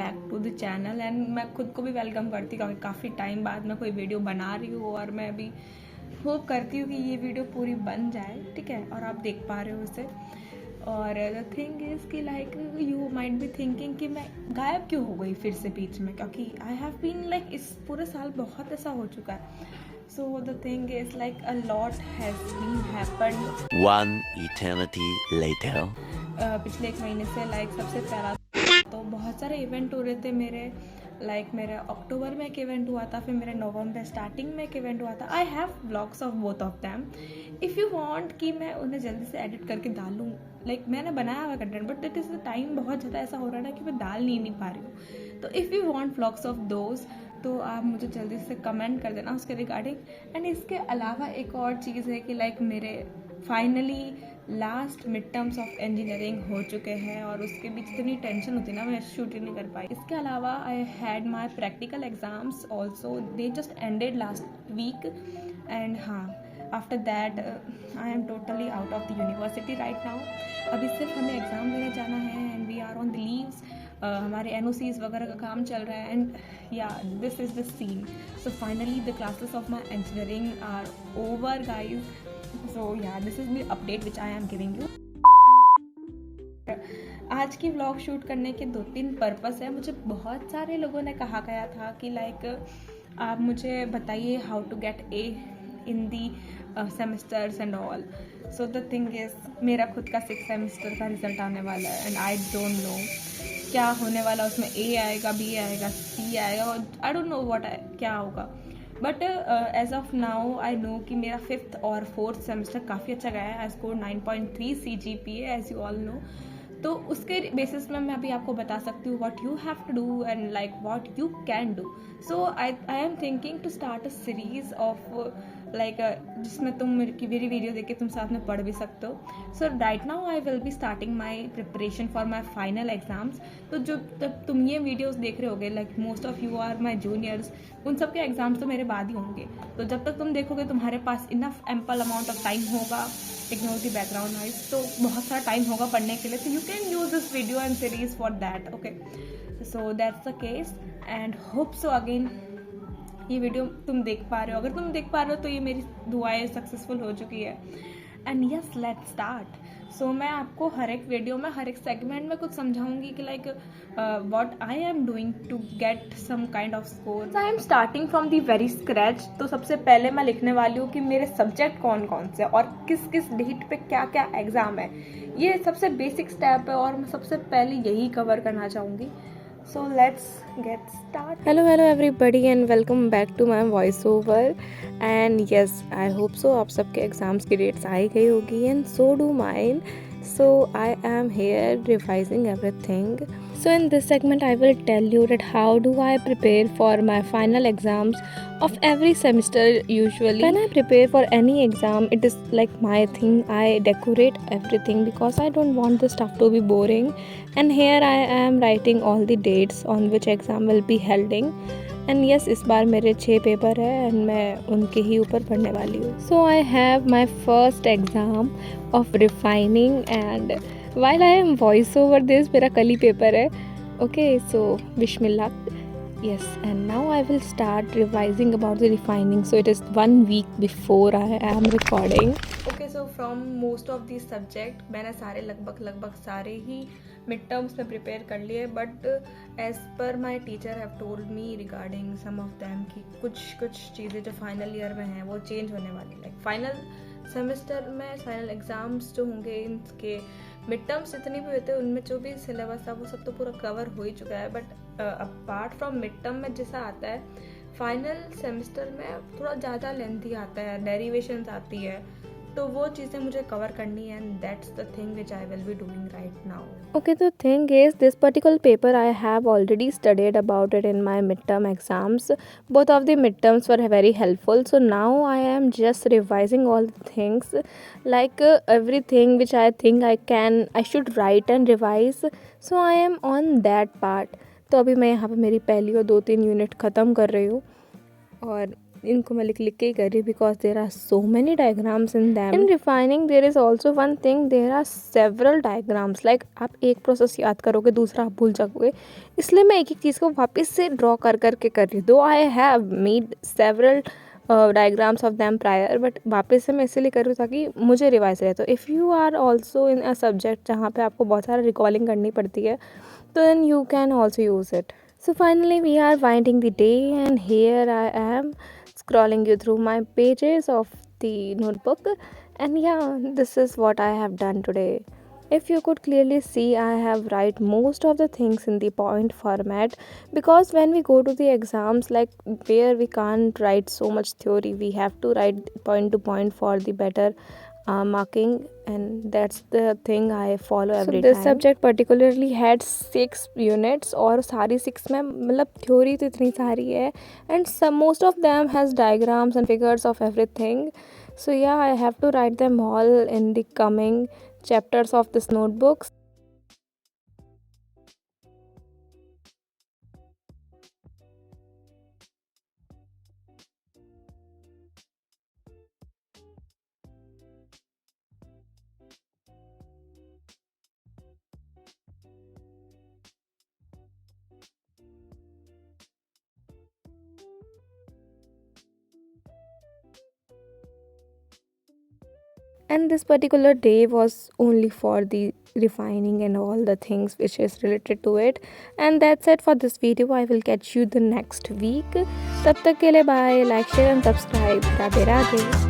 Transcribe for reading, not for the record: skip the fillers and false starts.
Back to the channel. And मैं खुद को भी वेलकम करती हूँ क्योंकि काफ़ी टाइम बाद मैं कोई वीडियो बना रही हूँ और मैं अभी होप करती हूँ कि ये वीडियो पूरी बन जाए, ठीक है, और आप देख पा रहे हो उसे। और द थिंग इज़ कि like you might be thinking कि मैं गायब क्यों हो गई फिर से बीच में, क्योंकि आई हैव बीन लाइक इस पूरे साल बहुत ऐसा हो चुका है। So the thing is like a lot has been happened. One eternity later. पिछले 1 महीने से लाइक सबसे पहला तो बहुत सारे इवेंट हो रहे थे मेरे। लाइक मेरे अक्टूबर में एक इवेंट हुआ था, फिर मेरे नवंबर स्टार्टिंग में एक इवेंट हुआ था। I have vlogs of both of them if you want कि मैं उन्हें जल्दी से एडिट करके डालूँ। लाइक मैंने बनाया हुआ content but it is the time बहुत ज़्यादा ऐसा हो रहा है ना कि मैं डाल नहीं पा रही हूँ। तो if you want vlogs of those तो आप मुझे जल्दी से कमेंट कर देना उसके रिगार्डिंग। एंड इसके अलावा एक और चीज़ है कि लाइक मेरे finally last mid terms of engineering हो चुके हैं और उसके बीच इतनी टेंशन होती ना, मैं शूट ही नहीं कर पाई। इसके अलावा I had my practical exams also, they just ended last week. And हाँ, after that I am totally out of the university right now. अभी सिर्फ हमें एग्ज़ाम देने जाना है and we are on the leaves. हमारे NOCs वगैरह का काम चल रहा है and yeah this is the scene. So finally the classes of my engineering are over guys. So yeah, this is the update which I am giving you. आज की vlog shoot करने के 2-3 पर्पस है। मुझे बहुत सारे लोगों ने कहा गया था कि लाइक आप मुझे बताइए how to get A in the semesters and all. So the thing is मेरा खुद का 6th सेमेस्टर का रिजल्ट आने वाला है एंड आई डोंट नो क्या होने वाला, उसमें A आएगा, B आएगा, C आएगा और आई डोंट नो क्या होगा। But as of now I know कि मेरा 5th और 4th सेमेस्टर काफ़ी अच्छा गया है। I score 9.3 CGPA as you all know. तो उसके बेसिस में मैं अभी आपको बता सकती हूँ what you have to do and like what you can do. So I am thinking to start a series of like जिसमें तुम मेरी वीडियो देख के तुम साथ में पढ़ भी सकते हो। So right now I will be starting my preparation for my final exams. तो जो तब तुम ये वीडियोस देख रहे होगे, like most of you are my juniors, उन सब के एग्जाम्स तो मेरे बाद ही होंगे। तो जब तक तुम देखोगे तुम्हारे पास enough ample amount of time होगा, इग्नोर द बैकग्राउंड नॉइज, तो बहुत सारा टाइम होगा पढ़ने के लिए। तो you can use this video and series for that. Okay, so that's the case and hope so again ये वीडियो तुम देख पा रहे हो। अगर तुम देख पा रहे हो तो ये मेरी दुआएं सक्सेसफुल हो चुकी है। And yes, let's start. So मैं आपको हर एक वीडियो में हर एक सेगमेंट में कुछ समझाऊंगी कि like what I am doing to get some kind of score. I am starting from the very scratch. तो सबसे पहले मैं लिखने वाली हूँ कि मेरे सब्जेक्ट कौन कौन से और किस किस डेट पे क्या क्या एग्ज़ाम है। ये सबसे बेसिक स्टेप है और मैं सबसे पहले यही कवर करना चाहूँगी। So let's get started. Hello everybody and welcome back to my voice over. And yes, I hope so आप सबके एग्ज़ाम्स की डेट्स आ ही गई होगी and so do mine. So I am here revising everything. So in this segment I will tell you that how do I prepare for my final exams of every semester usually. When I prepare for any exam, it is like my thing. I decorate everything because I don't want the stuff to be boring. And here I am writing all the dates on which exam will be holding. And yes, इस बार मेरे 6 paper है and मैं उनके ही ऊपर पढ़ने वाली हूँ। So I have my first exam of refining and while I am voice over this, मेरा कल ही पेपर है। Okay, so wish me luck. Yes, and now I will start revising about the refining. So it is 1 week before I am recording. Okay, so from most of these subject मैंने सारे लगभग सारे ही mid terms में prepare कर लिए, but as per my teacher have told me regarding some of them कि कुछ चीज़ें जो फाइनल ईयर में हैं वो चेंज होने वाली। लाइक फाइनल सेमेस्टर में फाइनल एग्ज़ाम्स जो होंगे, इनके मिड टर्म्स जितने भी हुए थे उनमें जो भी सिलेबस था वो सब तो पूरा कवर हो ही चुका है। But apart from mid term में जैसा आता है, फाइनल सेमेस्टर में थोड़ा ज़्यादा लेंथी आता है, डेरिवेशंस आती है, तो वो चीज़ें मुझे कवर करनी है and that's the thing which I will be doing right now. Okay, the thing is, this particular paper I have already studied about it in my midterm exams. Both of the midterms were very helpful. So now I am just revising all the things, like everything which I think I should write and revise. So I am on that part. तो अभी मैं यहाँ पे मेरी पहली और 2-3 unit ख़त्म कर रही हूँ और इनको मैं लिख लिख के ही कर रही हूँ because there are so many diagrams in them. In refining there is also one thing, there are several diagrams. Like आप एक प्रोसेस याद करोगे दूसरा आप भूल जाओगे, इसलिए मैं एक एक चीज़ को वापस से ड्रॉ कर करके कर रही हूँ. दो I have made several diagrams of them prior, but वापस से मैं इसीलिए कर रही हूँ ताकि मुझे रिवाइज रहे. तो if you are also in a subject जहाँ पे आपको बहुत सारा रिकॉलिंग करनी पड़ती है, तो then you can also use it. So finally we are winding the day, and here I am scrolling you through my pages of the notebook, and yeah, this is what I have done today. If you could clearly see, I have write most of the things in the point format, because when we go to the exams, like where we can't write so much theory, we have to write point to point for the better marking, and that's the thing I follow every time. So this subject particularly had 6 units, और सारी 6 में मतलब theory तो इतनी सारी है, and some most of them has diagrams and figures of everything. So yeah, I have to write them all in the coming chapters of this notebooks. And this particular day was only for the refining and all the things which is related to it. And that's it for this video. I will catch you the next week. Tab tak ke liye bye. Like, share and subscribe. Radhe radhe.